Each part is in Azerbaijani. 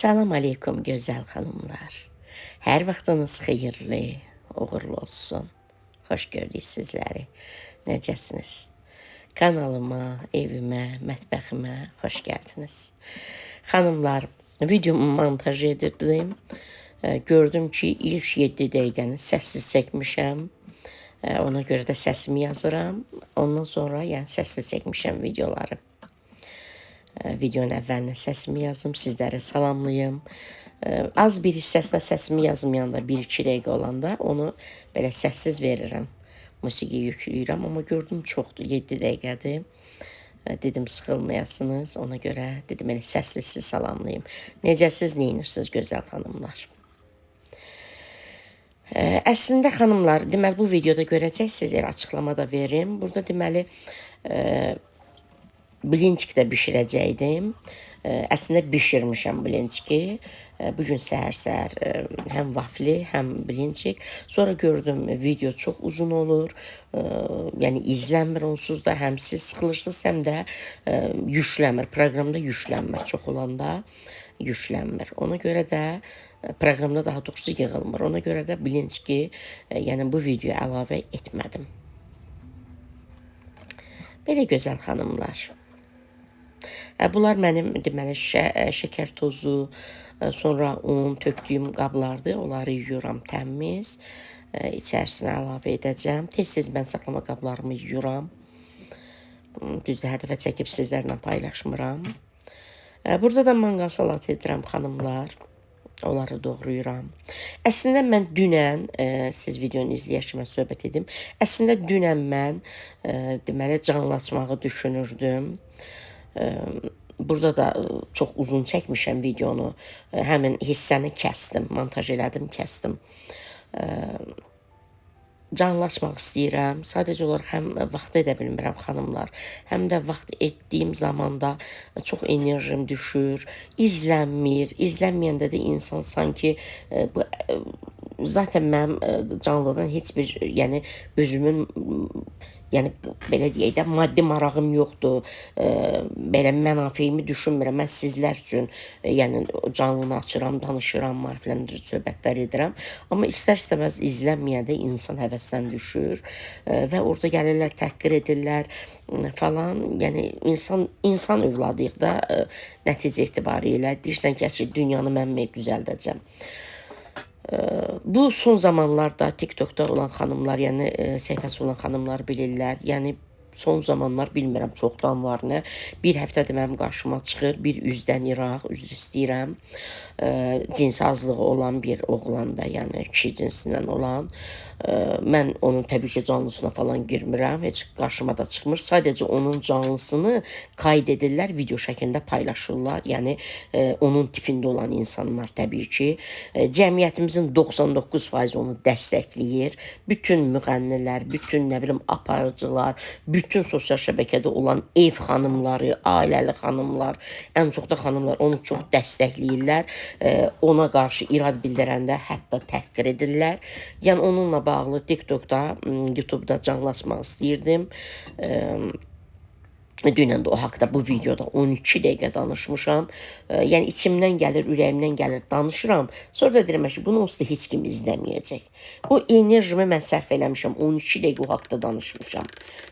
Salam aleykum gözəl xanımlar. Hər vaxtınız xeyirli, uğurlu olsun. Xoş gördük sizləri. Necəsiniz? Kanalıma, evimə, mətbəximə xoş gəldiniz. Xanımlar, videomu montaj edirdim. Gördüm ki, ilk 7 dəqiqəni səssiz çəkmişəm. Ona görə də səsimi yazıram. Ondan sonra səsli çəkmişəm videoları. Videonun əvvəlinə səsimi yazım, sizləri salamlayım. Az bir hissəsinə səsimi yazmayanda, 1-2 dəqiqə olanda onu belə səssiz verirəm. Musiqi yükləyirəm, amma gördüm çoxdur, 7 dəqiqədir. Dedim, sıxılmayasınız, ona görə dedim, elə səsli sizi salamlayım. Necəsiz, neyinirsiniz gözəl xanımlar? Əslində xanımlar, deməli bu videoda görəcəksiniz, elə açıqlamada verim. Burada deməli bilinçik də bişirəcəkdim. Əslində bişirmişəm bilinçiki. Bugün səhər-səhər həm vafli, həm bilinçik. Sonra gördüm video çox uzun olur. Yəni izlənmir onsuz da. Həm siz sıxılırsınız, həm də yüklənmir. Proqramda yüklənmir. Çox olanda yüklənmir. Ona görə də proqramda daha doğrusu yığılmır. Ona görə də bilinçiki, yəni bu videoya əlavə etmədim. Belə gözəl xanımlar. Bunlar mənim deməli şəkər tozu, sonra un tökdüyüm qablardır. Onları yuyuram təmiz. İçərisinə əlavə edəcəm. Tez-tez mən saxlama qablarımı yuyuram. Düzdür, hər dəfə çəkib sizlərlə paylaşmıram. Burada da manqal salat edirəm xanımlar. Onları doğrayıram. Əslində mən dünən, siz videonu izləyərkən mən söhbət edim. Əslində dünən mən deməli canlıçmağı düşünürdüm. Burada da çox uzun çəkmişəm videonu. Həmin hissəni kəsdim, montaj elədim, kəsdim. Canlılaşmaq istəyirəm. Sadəcə olaraq həm vaxt edə bilmirəm xanımlar, həm də vaxt etdiyim zamanda çox enerjim düşür, izlənmir. İzlənməyəndə də insan sanki zaten mənim canlıdan heç bir, yəni özümün yəni belə deyək də maddi marağım yoxdur. Belə mənafeyimi düşünmürəm. Mən sizlər üçün yəni canlını açıram, danışıram, maarifləndirici söhbətlər edirəm. Amma istər-istəməz izlənməyəndə insan həvəsdən düşür və orada gəlirlər, təhqir edirlər falan. Yəni insan övladıyıq da nəticə etibarilə. Deyirsən ki, dünyanı mən düzəldəcəm. Bu son zamanlarda TikTok'da olan xanımlar, yəni səhifəsi olan xanımlar bilirlər. Yəni son zamanlar bilmirəm, çoxdan var nə. Bir həftədir mənim qarşıma çıxır, bir üzdən İraq, üzr istəyirəm. Cins azlığı olan bir oğlanda, yəni kişi cinsindən olan. Mən onun təbii ki canlısına falan girmirəm, heç qarşıma da çıxmır. Sadəcə onun canlısını qayd edirlər, video şəklində paylaşırlar. Yəni onun tipində olan insanlar təbii ki. Cəmiyyətimizin 99% onu dəstəkləyir. Bütün müğənnilər, bütün nə bilim aparıcılar, bütün sosial şəbəkədə olan ev xanımları, ailəli xanımlar, ən çox da xanımlar onu çox dəstəkləyirlər. Ona qarşı irad bildirəndə hətta təhqir edirlər. Yəni onunla bağlı TikTok'da, YouTube'da canlaşmaq istəyirdim. Dünən də o haqda bu videoda 12 dəqiqə danışmışam. Yəni içimdən gəlir, ürəyimdən gəlir, danışıram. Sonra da deyirəm ki, bunu onsuz da heç kim izləməyəcək. O enerjimi mən sərf eləmişəm, 12 dəqiqə o haqda danışmışam.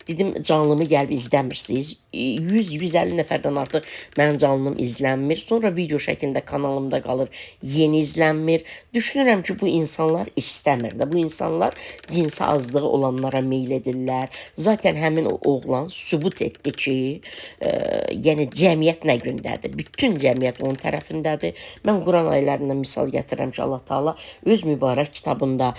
Dedim, canlımı gəlib izləmirsiniz. 100-150 nəfərdən artıq mənim canlım izlənmir. Sonra video şəklində kanalımda qalır, yeni izlənmir. Düşünürəm ki, bu insanlar istəmir də. Bu insanlar cinsi azlığı olanlara meyl edirlər. Zaten həmin o oğlan sübut etdi ki, yəni cəmiyyət nə gündədir? Bütün cəmiyyət onun tərəfindədir. Mən Quran ayələrində misal gətirirəm ki, Allah Taala öz mübarək kitabında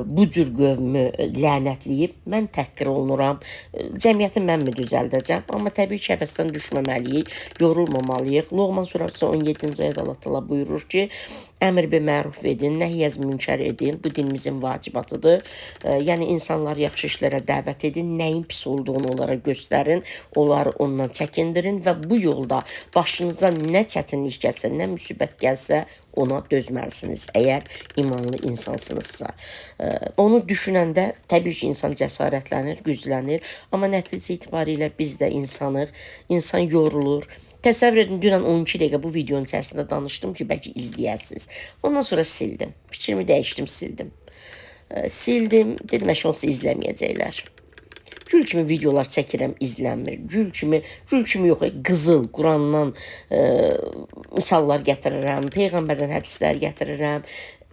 bu cür qövmü lənətləyib, mən təhqir olunuram. Cəmiyyəti mən mi düzəldəcəm? Amma təbii ki, həvəsdən düşməməliyik, yorulmamalıyıq. Loğman surəsi 17-ci ayədə Allah Taala buyurur ki, əmr bi məruf edin, nəhyəz münkər edin. Bu dinimizin vacibatıdır. Yəni insanlar yaxşı işlərə dəvət edin, nəyin pis olduğunu onlara göstərin, onları ondan çəkindirin və bu yolda başınıza nə çətinlik gəlsə, nə müsibət gəlsə, ona dözməlisiniz, əgər imanlı insansınızsa. Onu düşünəndə təbii ki, insan cəsarətlənir, güclənir, amma nəticə itibarilə biz də insanıq, insan yorulur. Təsəvvür edin, dünən 12 dəqiqə bu videonun içərisində danışdım ki, bəlkə izləyəsiniz. Ondan sonra sildim. Fikrimi dəyişdim, sildim. Sildim, dedim, onsuz izləməyəcəklər. Gül kimi videolar çəkirəm, izlənmir. Gül kimi yox, qızıl, Qurandan misallar gətirirəm, Peyğəmbərdən hədislər gətirirəm,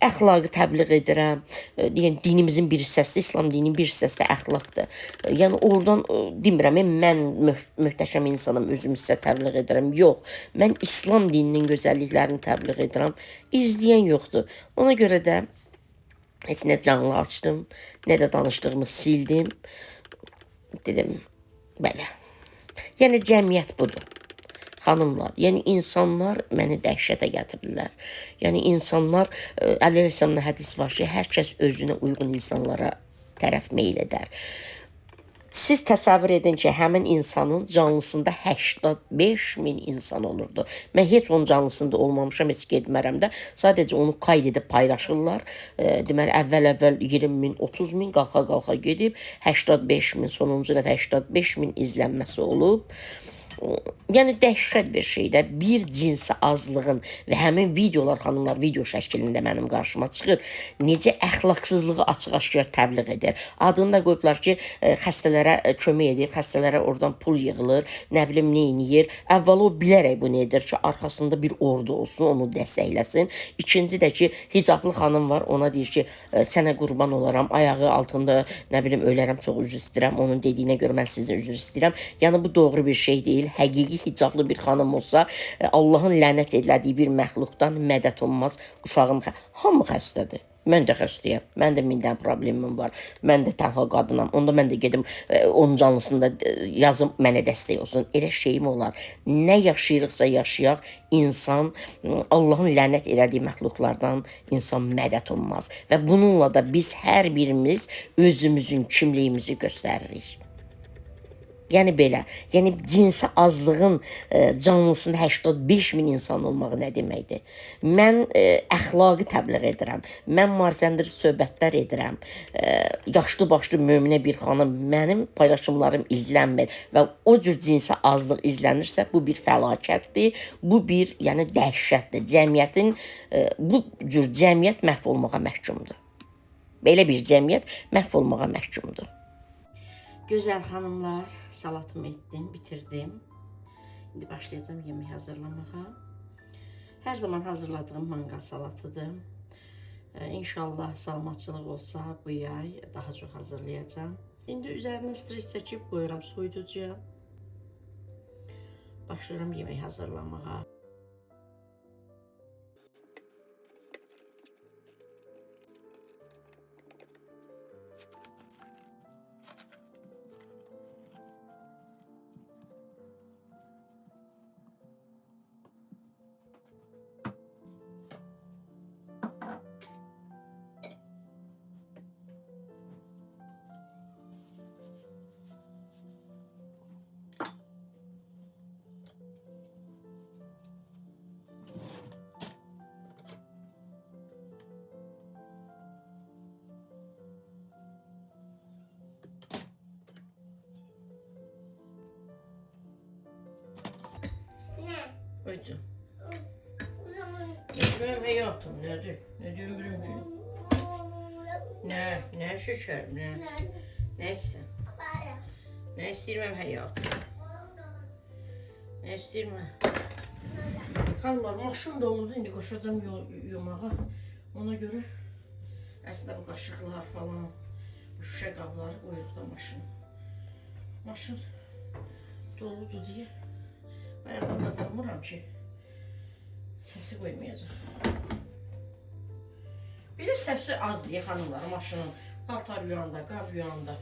əxlaqı təbliğ edirəm. Yəni, dinimizin bir hissəsi, İslam dininin bir hissəsi də əxlaqdır. Yəni, oradan demirəm, mən möhtəşəm insanım, özüm hissə təbliğ edirəm. Yox, mən İslam dininin gözəlliklərini təbliğ edirəm. İzləyən yoxdur. Ona görə də heç nə canlı açdım, nə də danışdığımı sildim. Dedim, belə. Yəni, cəmiyyət budur. Xanımlar, yəni insanlar məni dəhşətə gətirirlər. Yəni insanlar, Əli Rəsəmdə hədis var ki, hər kəs özünə uyğun insanlara tərəf meyl edər. Siz təsəvvür edin ki, həmin insanın canlısında 85.000 insan olurdu. Mən heç onun canlısında olmamışam, heç getmərəm də. Sadəcə onu qayd edib paylaşırlar. Deməli, əvvəl 20.000, 30.000 qalxa gedib, 85.000, sonuncu dəfə 85.000 izlənməsi olub. Yəni, dəhşət bir şeydə bir cinsi azlığın və həmin videolar, xanımlar, video şəklində mənim qarşıma çıxır. Necə əxlaqsızlığı açıq-aşkar təbliğ edir. Adını da qoyublar ki, xəstələrə kömək edir, xəstələrə oradan pul yığılır, nə bilim, nə iniyir. Əvvəl o bilərək bunu edir ki, arxasında bir ordu olsun, onu dəstəkləsin. İkinci də ki, hicablı xanım var, ona deyir ki, sənə qurban olaram, ayağı altında, nə bilim, ölərəm, çox üzr istəyirəm, onun dediyinə görə mən sizin üzr istəyirəm. Yəni, bu doğru bir şey deyil. Həqiqi hicablı bir xanım olsa, Allahın lənət edilədiyi bir məxluqdan mədət olmaz. Uşağım, hamı xəstədir. Mən də xəstəyəm. Mən də mindən problemim var. Mən də tənha qadınam. Onda mən də gedim onun canlısında yazım, mənə dəstək olsun. Elə şeyim olar. Nə yaşayırıqsa yaşayaq, insan Allahın lənət elədiyi məxluqlardan insan mədət olmaz. Və bununla da biz hər birimiz özümüzün kimliyimizi göstəririk. Yəni belə, yəni cinsi azlığın canlısında 85.000 insan olmağı nə deməkdir? Mən əxlaqı təbliğ edirəm, mən maarifləndirici söhbətlər edirəm, yaşlı başlı möminə bir xanım, mənim paylaşımlarım izlənmir və o cür cinsi azlıq izlənirsə, bu bir fəlakətdir, bu bir, yəni dəhşətdir. Cəmiyyətin, bu cür cəmiyyət məhv olmağa məhkumdur. Belə bir cəmiyyət məhv olmağa məhkumdur. Gözəl xanımlar, salatımı etdim, bitirdim. İndi başlayacağım yemək hazırlamağa. Hər zaman hazırladığım manqal salatıdır. İnşallah salamatçılıq olsa bu yay daha çox hazırlayacağım. İndi üzərinə stres çəkib qoyuram soyuducuya. Başlayıram yemək hazırlamağa. Oydu. Benim hayatım nedir? Ne diyorum birimci? Ne şeker, ne? Neyse. Ne istəyirəm hayatım? Ne istəyirəm? Xanımlar, maşın doludur, indi qoşacağım yumağa. Ona görə əslində bu qaşıqlar falan, bu şüşə qabları qoyuruq da maşın. Maşın doludur deyə. Bayaqdan da vurmuram ki, səsi qoymayacaq. Belə səsi az deyə xanımlar, maşının paltar yuyanda, qab yuyanda.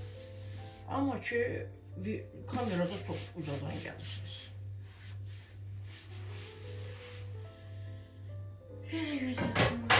Amma ki, kamerada çox ucadan gəlirsiniz. Belə gözəl xanımlar.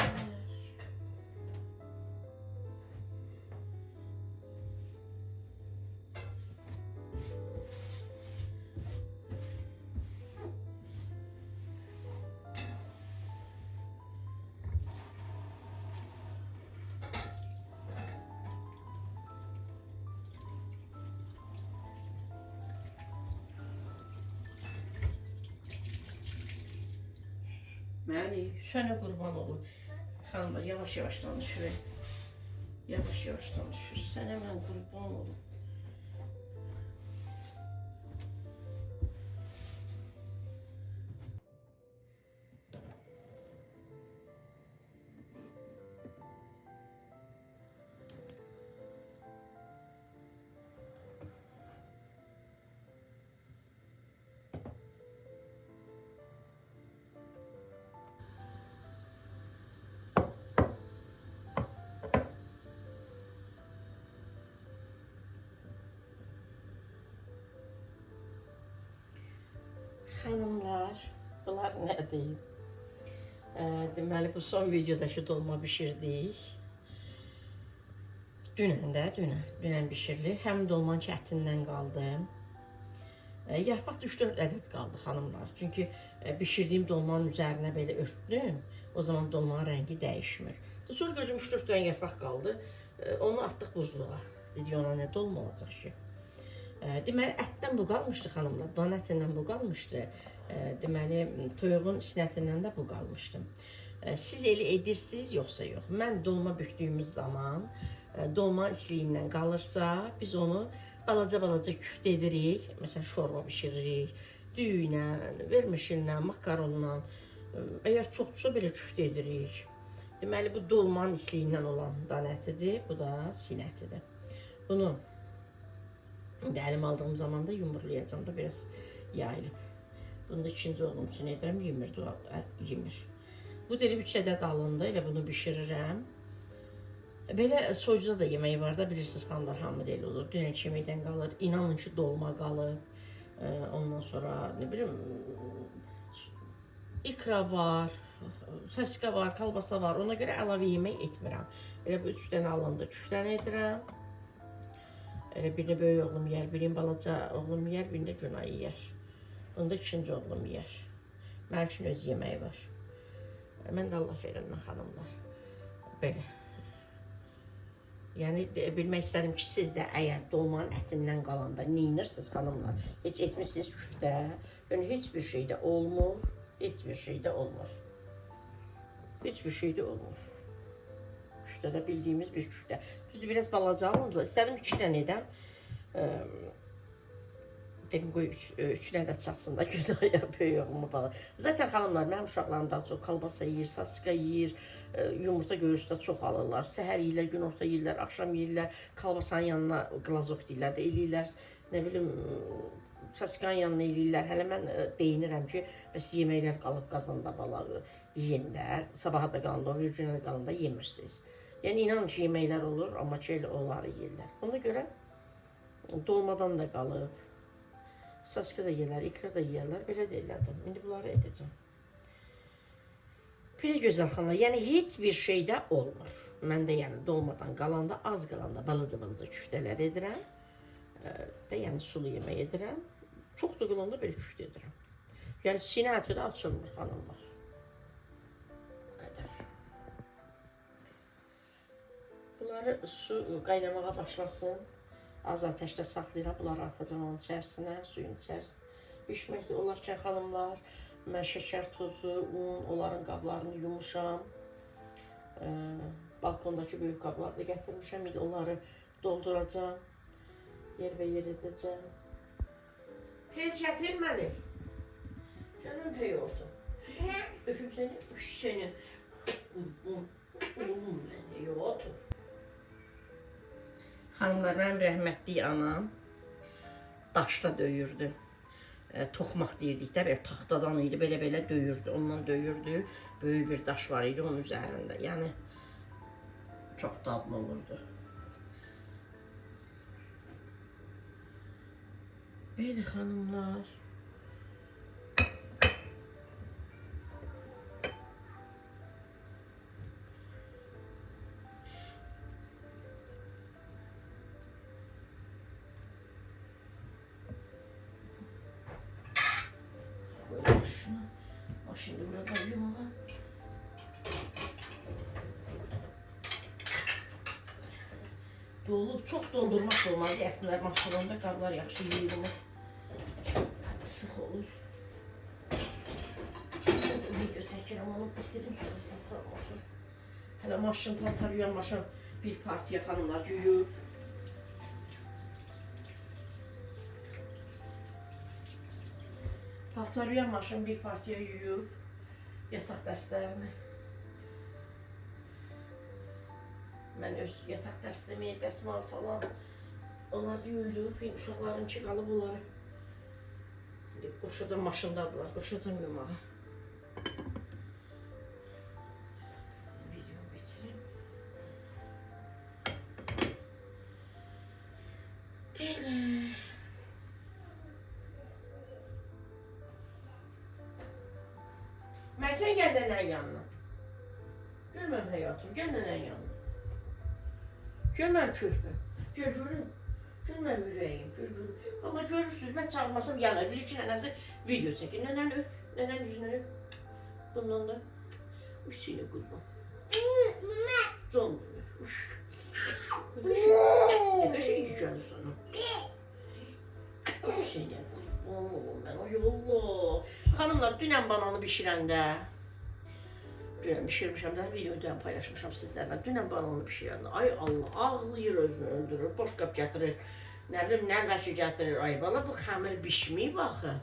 Məni, sənə qurban olum. Xanımlar, yavaş-yavaş danışırıq. Yavaş-yavaş danışır. Sənə mən qurban olum. Xanımlar, bunlar nədir? Deməli, bu son videodakı dolma bişirdik. Dünən bişirilir. Həm dolmanın ətindən qaldı. Yarpaq da 3-4 ədəd qaldı xanımlar. Çünki bişirdiyim dolmanın üzərinə belə örtdüm. O zaman dolmanın rəngi dəyişmir. Sonra gördüm 3-4 dənə yarpaq qaldı. Onu atdıq buzluğa. Dedik ona nə dolma olacaq ki? Deməli, ətdən bu qalmışdı xanımlar, dan ətindən bu qalmışdı. Deməli, toyuğun sinətindən də bu qalmışdı. Siz elə edirsiniz, yoxsa yox? Mən dolma bükdüyümüz zaman, dolma isliyindən qalırsa, biz onu balaca küft edirik. Məsələn, şorba bişiririk, düyüylə, vermişillə, makaronla. Əgər çoxdursa belə küft edirik. Deməli, bu dolmanın isliyindən olan dan ətidir, bu da sinətidir. Bunu əlim aldığım zaman da yumurlayacağım da biraz yayılıb. Bunu da ikinci oğlum üçün edirəm, yemir. Bu dili 3 ədəd alındı, elə bunu bişirirəm. Belə soyucuda da yeməyi var da, bilirsiniz xanımlar, hamı da elə olur. Dünənki yeməkdən qalır, inanın ki dolma qalıb. Ondan sonra, nə bilim, ikra var, saska var, kalbasa var. Ona görə əlavə yemək etmirəm. Elə bu 3 dənə alındı, 2 dənə edirəm. Birini böyük oğlum yer, birini balaca oğlum yer, birini də Günay yer. Onu da ikinci oğlum yer. Mənim üçün öz yeməyi var. Mən də Allah verirəm xanımlar. Belə. Yəni, bilmək istədim ki, siz də əgər dolmanın ətindən qalanda neyinirsiniz xanımlar? Heç etmişsiniz küftə. Yəni, heç bir şeydə olmur. Heç bir şeydə olmur. Heç bir şeydə olmur. Küftədə bildiyimiz bir küftə. Düzdür, biraz balaca alınca. İstədim 2 dənə edəm. Dedim, qoy 3 dənə də çatsın da Günaya, böyük oğluma balı. Zaten xanımlar, mənim uşaqlarım daha çox kalbasa yeyir, saska yeyir, yumurta görürsə çox alırlar. Səhər yeyirlər, günorta yeyirlər, axşam yeyirlər, kalbasanın yanına glazok deyirlər də, eləyirlər. Nə bilim, saskanın yanına eləyirlər. Hələ mən deyinirəm ki, bəs yeməklər qalıb qazanda balağı yeyənlər, sabaha da qalanda, o bir günə də qalanda yemirsiniz. Yəni, inanın ki, yeməklər olur, amma ki, elə onları yeyirlər. Ona görə dolmadan da qalıb, saska da yeyirlər, ikra da yeyirlər, belə deyirlərdim. İndi bunları edəcəm. Belə gözəl xanımlar, yəni heç bir şeydə olmur. Mən də yəni dolmadan qalanda, az qalanda balaca küftələr edirəm. Yəni sulu yemək edirəm. Çox da qalanda belə küftə edirəm. Yəni sinə əti də açılmır xanımlar. Bu qədər. Bunları su qaynamağa başlasın. Az ateşdə saxlayıram. Bunları atacağım onun içərisinə, suyun içərisinə. Bişməkdə olarkən xanımlar, mən şəkər tozu, un, onların qablarını yumuşam. Balkondakı böyük qabları da gətirmişəm. İndi onları dolduracağım. Yer və yer edəcəm. Tez gətir məni. Canım pey oldu. Öpüm səni, üç səni. Oğlum mənə, yox otur. Xanımlar, mənim rəhmətli anam daşda döyürdü. Toxmaq deyirdik də, belə taxtadan idi, belə döyürdü. Ondan döyürdü. Böyük bir daş var idi onun üzərində. Yəni, çox dadlı olurdu. Belə xanımlar. Şimdi burada yumağa. Dolub, çox doldurmaq olmaz. Əslində maşalonda qablar yaxşı yeyilmir. Sıx olur. Video çək. çəkirəm, onu bitirim, sonra səs salmasın. Hələ maşın, paltar yuyan maşın bir partiya xanımlar yuyub. Paltar yuyan maşın bir partiya yuyub. Yataq dəstlərini. Mən öz yataq dəstəmi, dəsmal falan, onlar yuyulub, uşaqlarınki qalıb onları. Qoşacam maşındadılar, qoşacam yumağa. Videomu bitirim. Belə. Mən sən gəl nənənin yanına. Görməm həyatım, gəl nənənin yanına. Görməm körpüm, görürüm. Görməm ürəyim, görürüm. Amma görürsünüz, mən çağırmasam gələr. Bilir ki, nənəsi video çəkir. Nənəni öp, nənənin yüzünü öp. Bundan da üstünü qurban. Can öp. Ne kadar şey güzel sana. Sen gel. Oğlum ben ay Allah. Hanımlar dünən bananı bişirəndə dünən bişirmişəm də videodan paylaşmışam sizlərlə. Dünən bananı bişirəndə ay Allah ağlayır özünü öldürür. Boş qap gətirir. Nə bilim nərbəşi gətirir. Ay bala bu xəmir bişməyib axı.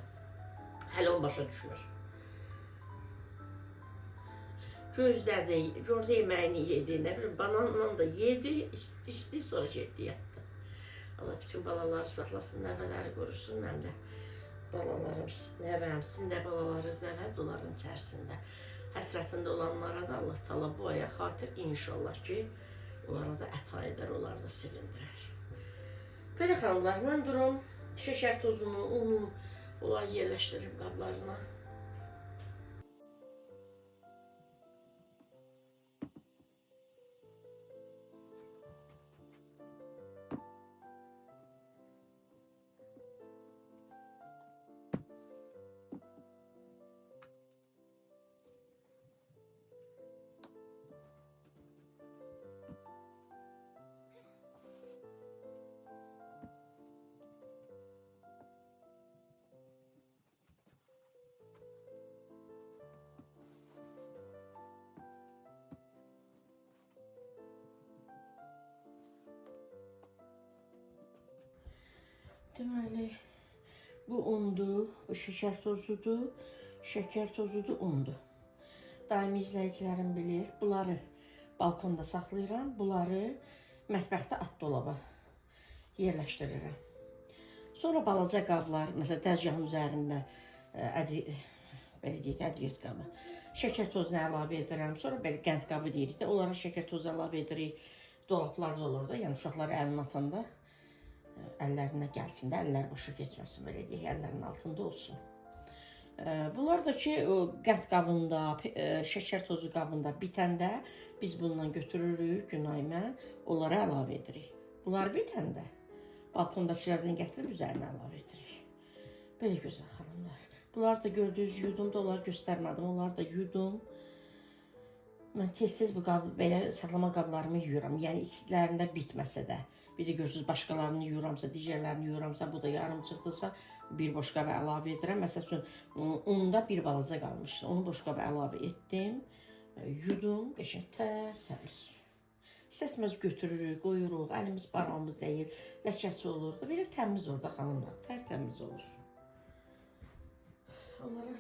Hələ onu başa düşmür. Gözlədi, gördü yeməyini yedi, nə bilim bananla da yedi, isti sonra getdi yatdı. Allah bütün balaları saxlasın, nəvələri qorusun, mənim də balalarım, nəvəm, sizin də balalarınız nəvəz onların içərisində. Həsrətində olanlara da Allah Taala bu aya xatir inşallah ki, onlara da əta edər, onları da sevindirər. Belə xanımlar, mən durum, şəkər tozunu, unu, onları yerləşdirim qablarına. Deməli, bu undur, bu şəkər tozudur, undur. Daimi izləyicilərim bilir, bunları balkonda saxlayıram, bunları mətbəxdə at dolaba yerləşdirirəm. Sonra balaca qablar, məsələn, dəzgahın üzərində belə deyək, ədviyyat qabı, şəkər tozunu əlavə edirəm, sonra belə qənd qabı deyirik də, onlara şəkər tozu əlavə edirik, dolaplarda olur da, yəni uşaqları əlini atanda, əllərinə gəlsin də, əllər boşa keçməsin, belə deyək, əllərin altında olsun. Bunlar da ki, qənd qabında, şəkər tozu qabında bitəndə biz bundan götürürük, Günay mən, onlara əlavə edirik. Bunlar bitəndə balkondakılardan gətirib üzərinə əlavə edirik. Belə gözəl xanımlar. Bunlar da gördüyünüz yudum da, onları göstərmədim, onları da yudum. Mən tez-tez bu belə saxlama qablarımı yuyuram. Yəni içlərində bitməsə də. Bir də görürsünüz, başqalarını yuyuramsa, digərlərini yuyuramsa, bu da yarım çıxdısa, bir boş qaba əlavə edirəm. Məsəl üçün, onda bir balaca qalmışdı. Onu boş qaba əlavə etdim, yudum, qəşəng təmiz. İstəsəməz götürürük, qoyuruq, əlimiz, barmağımız deyil, ləkəsi olur da. Belə təmiz olur da xanımlar, tərtəmiz olur. Onları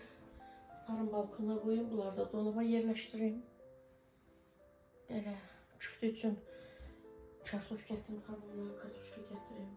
aparım balkona qoyun, bunları da dolaba yerləşdirim. Belə küftə üçün kartof gətirim xanımlar, kartoşka gətirim.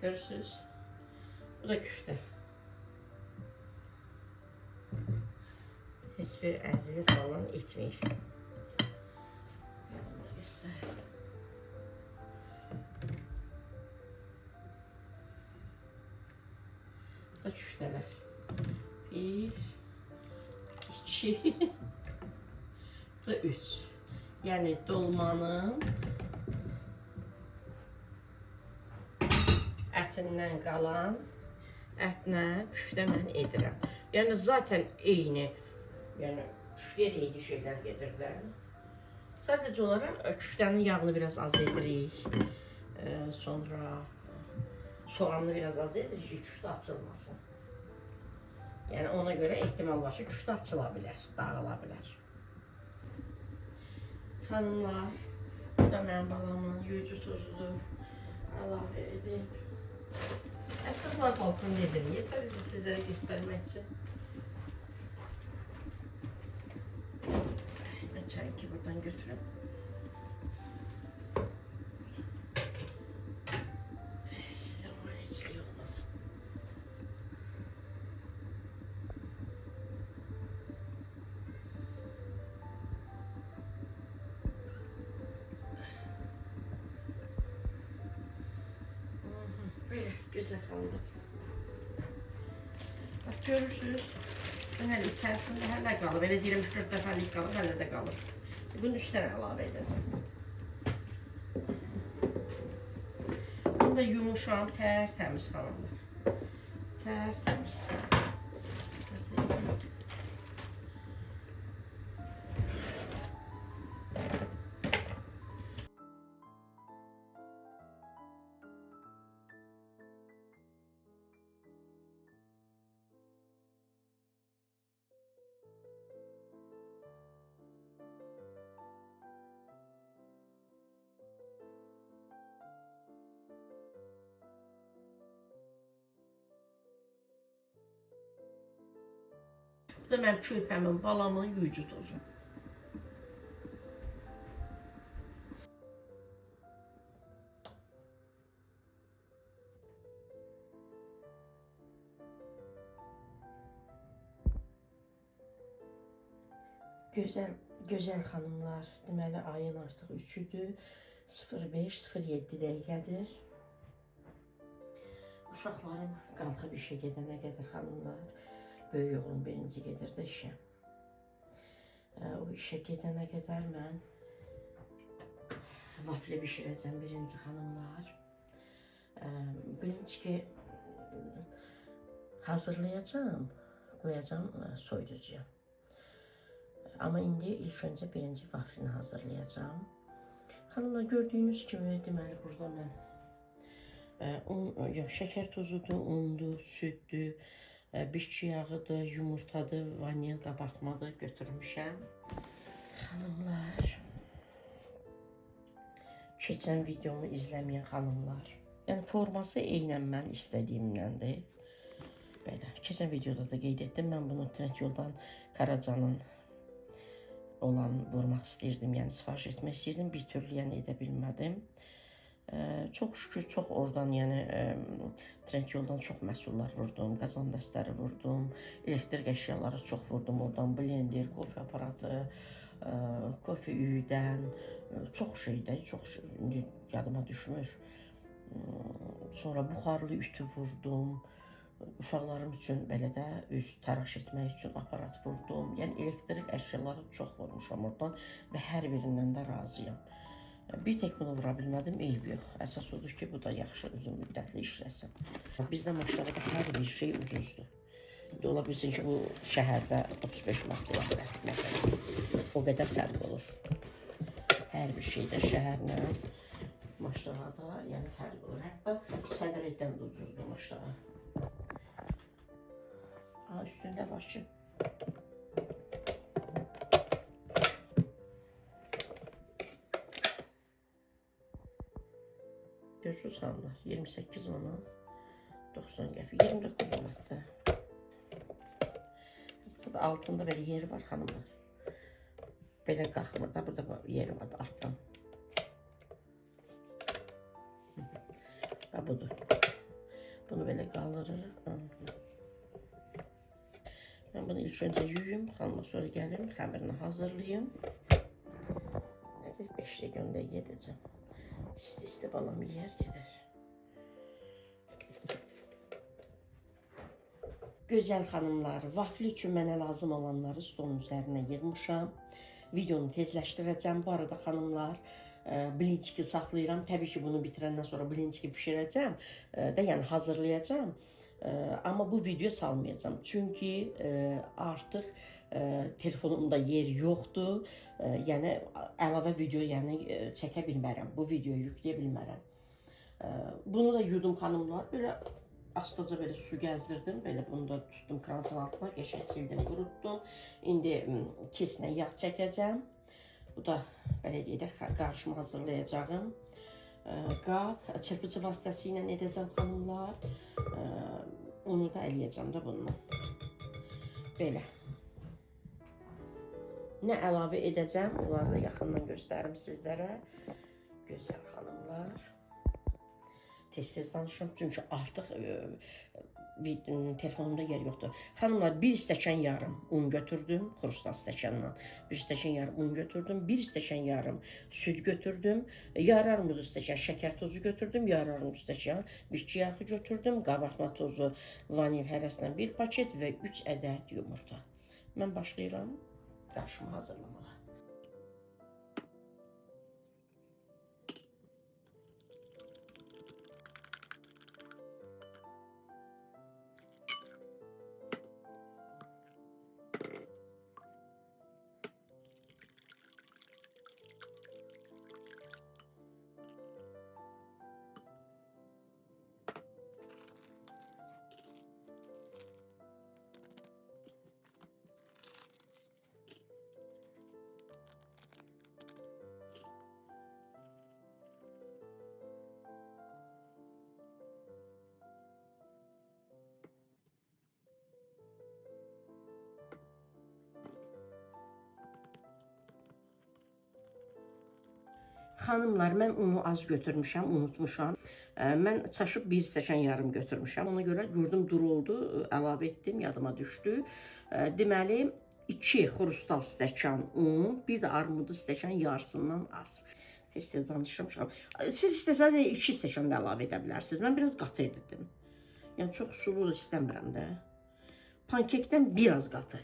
Görürsünüz? Bu da küftə. Heç bir əziz falan etməyib. Bunu da göstəreyim. Bu da küftələr. 1, 2, bu da 3. Yəni dolmanın ətindən qalan ətlə küftə mən edirəm. Yəni zaten eyni, yəni küftəyə də eyni şeylər gedirlər. Sadəcə olaraq küftənin yağını biraz az edirik. Sonra soğanını biraz az edirik ki, küftə açılmasın. Yəni ona görə ehtimal var ki, küftə açıla bilər, dağıla bilər. Xanımlar, bu da mənim balamın yuyucu tozudur. Əlavə edib. Əslində bunlar balkonda edilmir. Sadəcə sizlərə göstərmək üçün. Mən çayı ki buradan götürüm. Sizə manicilik olmasın. Böyle güzel kaldı. Bak görürsünüz. Hələ içərisində hələ qalıb. Elə deyirəm 3-4 dəfəlik qalıb, hələ də qalıb. Bunun üstünə əlavə edəcəm. Bunu da yumuşam, tərtəmiz xanımlar. Tərtəmiz. Bu da mənim körpəmin, balamın yuyucu tozu. Gözəl xanımlar, deməli ayın artıq 3-üdür. 05-07 dəqiqədir. Uşaqlarım qalxıb işə gedənə qədər xanımlar, böyük oğlum birinci gedirdi işə. O işə gedənə qədər mən vafli bişirəcəm birinci xanımlar. Birinci ki hazırlayacağım, qoyacağım soyuducuya. Amma indi ilk öncə birinci vaflini hazırlayacağım. Xanımlar gördüyünüz kimi deməli burada mən şəkər tozudur, undur, süddür, biçki yağıdır, yumurtadır, vanil qabartmadır götürmüşəm. Xanımlar, keçən videomu izləməyən xanımlar, yəni forması eynən mən istədiyimdəndir. Belə, keçən videoda da qeyd etdim, mən bunu Trendyoldan Karacanın olan vurmaq istəyirdim, yəni sifariş etmək istəyirdim, bir türlü yəni edə bilmədim. Çox şükür, çox oradan, yəni Trendyoldan çox məhsullar vurdum, qazan dəstləri vurdum, elektrik əşyaları çox vurdum, oradan blender, kofe aparatı, kofe üyüdən, çox şeydə, çox yadıma düşmür. Sonra buxarlı ütü vurdum. Uşaqlarım üçün belə də üz təraş etmək üçün aparat vurdum. Yəni elektrik əşyaları çox vurmuşam oradan və hər birindən də razıyam. Bir tek bunu vura bilmədim, eyb yox. Əsas odur ki, bu da yaxşı, uzun müddətli işləsin. Bizdə Maşalada hər bir şey ucuzdur. Ola bilsin ki, bu şəhərdə 35 manat ola bilər, məsələn. O qədər fərq olur. Hər bir şeydə şəhərlə Maşalada yəni fərq olur. Hətta Sədrəkdən də ucuzdur Maşala. Üstündə var ki. Görürsünüz xanımlar, 28 manat, 90 qəpik, 29 manatda. Burada da altında belə yeri var xanımlar. Belə qalxmır da, burada yeri var altdan. Və budur. Bunu belə qaldırırıq. Mən bunu ilk öncə yuyum, xanıma sonra gəlim, xəmirini hazırlayım. Nədir? 5 dəqiqə yedəcəm. İsti-isti balam yeyər, gedər. Gözəl xanımlar, vafli üçün mənə lazım olanları stolun üzərinə yığmışam. Videonu tezləşdirəcəm. Bu arada xanımlar, blinçiki saxlayıram. Təbii ki, bunu bitirəndən sonra blinçiki bişirəcəm də, yəni hazırlayacağım. Amma bu video salmayacağım. Çünki artıq telefonumda yer yoxdur. Yəni əlavə video çəkə bilmərəm. Bu videoyu yükləyə bilmərəm. Bunu da yudum xanımlar. Belə astaca belə su gəzdirdim. Belə bunu da tutdum krantın altına. Qəşəng sildim, qurutdum. İndi kesinə yağ çəkəcəm. Bu da belə deyək də qarışımı hazırlayacağım. Qab, çırpıcı vasitəsilə edəcəm xanımlar. Unu da ələyəcəm də bununla. Belə. Nə əlavə edəcəm, onları da yaxından göstərim sizlərə. Gözəl xanımlar. Tez-tez danışıram, çünki artıq telefonumda yer yoxdur. Xanımlar, 1 stəkan yarım un götürdüm, xrustal stəkanla. 1 stəkan yarım un götürdüm, 1 stəkan yarım süd götürdüm, yarım stəkan şəkər tozu götürdüm, yarım stəkan bitki yağı götürdüm, qabartma tozu, vanil hərəsindən 1 paket və 3 ədəd yumurta. Mən başlayıram qarışımı hazırlamağa. Xanımlar, mən unu az götürmüşəm, unutmuşam. Mən çaşıb 1 stəkan yarım götürmüşəm. Ona görə gördüm duru oldu, əlavə etdim, yadıma düşdü. Deməli, 2 xrustal stəkan un, bir də armudu stəkan yarısından az. Tez-tez danışıram. Siz istəsəniz 2 stəkan da əlavə edə bilərsiniz. Mən biraz qatı edirdim. Yəni çox sulu istəmirəm də. Pankekdən biraz qatı.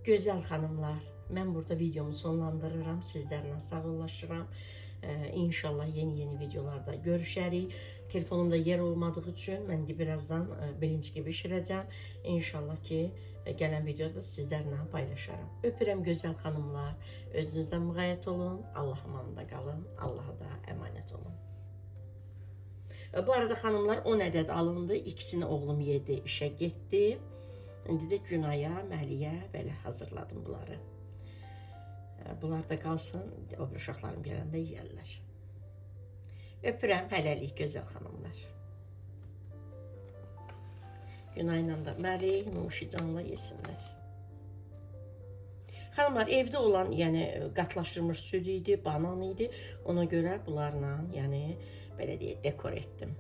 Gözəl xanımlar, mən burada videomu sonlandırıram. Sizlərlə sağollaşıram. İnşallah yeni videolarda görüşərik. Telefonumda yer olmadığı üçün mən de birazdan bilinçki bişirəcəm. İnşallah ki, gələn videoda sizlərlə paylaşarım. Öpürəm gözəl xanımlar. Özünüzdən müğayət olun. Allah amanında qalın. Allaha da əmanət olun. Bu arada xanımlar 10 ədəd alındı. İkisini oğlum yedi, işə getdi. İndi də Günaya, Məliyə belə hazırladım bunları. Bunlar da qalsın, o bir uşaqlarım gələndə yeyərlər. Öpürəm, hələlik gözəl xanımlar. Günayla da Məli, Nuşi canla yesinlər. Xanımlar, evdə olan, yəni qatlaşdırılmış süd idi, banan idi. Ona görə bunlarla, yəni belə deyək, dekor etdim.